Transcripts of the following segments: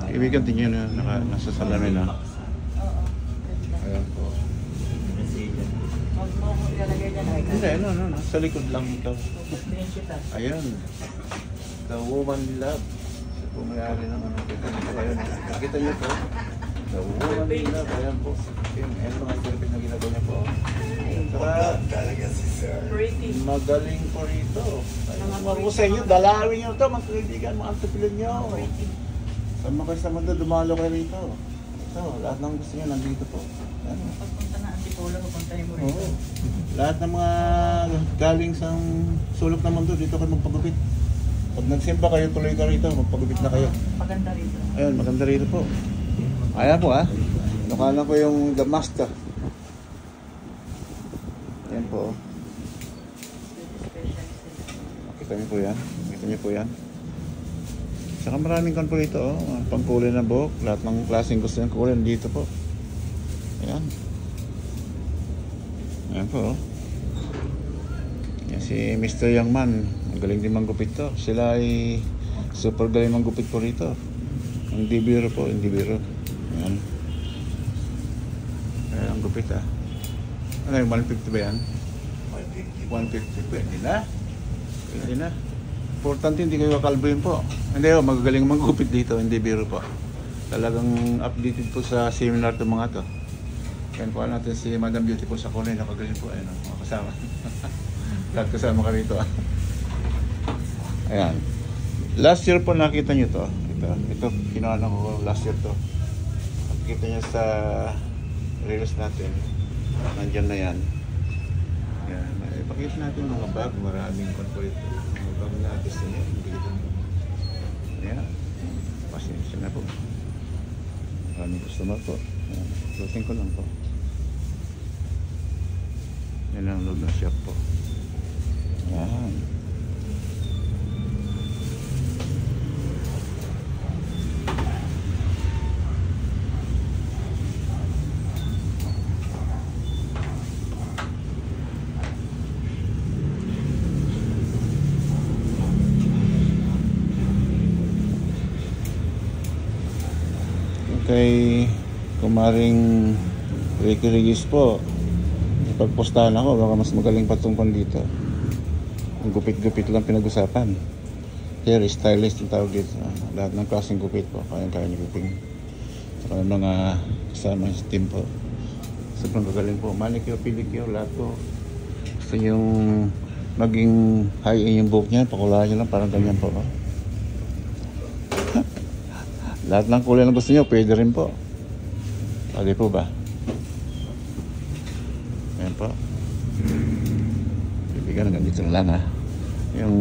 Ibigan din yun na nasa salamin na. Ayan po. Hindi, no. Sa likod lang ito. Ayan. The woman love. Pumayari ng ano. Ayan. Nakita niyo po. The woman love. Ayan po. Ayan mga interpret na ginagawa niya po. Saka magaling po rito. Ayan po sa inyo. Dalawin niyo ito. Mga kaibigan, mga antipilin niyo. Sama kayo sa mundo. Dumalo kayo rito. Ito, lahat ng gusto niyo nandito po. Pagpunta na Antipolo, pupuntahin mo rin. Oo. Lahat ng mga galing sa sulok ng mundo, dito kayo magpagupit. Pag nagsimba kayo, tuloy ka rito, magpagupit na kayo. Maganda rito. Ayun, maganda rito po. Ayan po Nakala ko yung The Master. Ayan po. Kita niyo po yan. Kita niyo po yan. Saka maraming kan po ito. Pangkulay na buhok. Lahat ng klaseng gusto niyang kulay dito po. Ayan. Ayan po. Yan si Mr. Young Man. Magaling din manggupit to. Sila ay super galing manggupit po rito. Hindi biro po, hindi biro. Ayan. Ayan ang gupit Ano yung 150 ba yan? 150. Pwede na. Pwede na. Importante hindi kayo kakalbuhin po. Hindi magagaling manggupit dito, hindi biro po. Talagang updated po sa seminar itong mga to. Yan po natin si Madam Beautiful sa corner, nakagaling po. Ayan, mga kasama. Lahat kasama ka rito. Ayan. Last year po nakita nyo to. Ito kinuha ko last year to. Nakita nyo sa reels natin. Nandyan na yan. Ayan. Ipakita natin mga bag. Maraming control ito. Mga bag na gusto nyo. Ayan. Pasensya na po. Maraming customer po. Ayan. Closing ko lang po. Yan ang loob ng shop po. Ayan. Kay kumaring Ricky Regis po, ipagpostahan ako, baka mas magaling patungkol dito. Ang gupit-gupit lang pinag-usapan. Hair stylist yung tawag dito. Lahat ng klaseng gupit po, kaya-kaya niyo gupin. Saka mga kasama sa team po. Sobrang gagaling po. Manicure, pedicure, lahat po. Gusto yung maging high-end yung buhok niya, pakulahan niyo lang, parang ganyan po. Lahat ng kulay na gusto niyo, pwede rin po. Pwede po ba? Ayan po. Bibigyan hanggang dito na lang Yung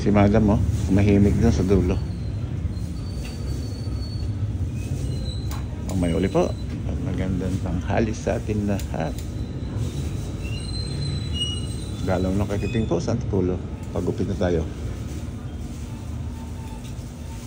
si Madam mahimik dun sa dulo. Ang may uli po. At magandang tanghali sa atin lahat. Galaw ng kakiting po sa Antipolo. Pagupit na tayo.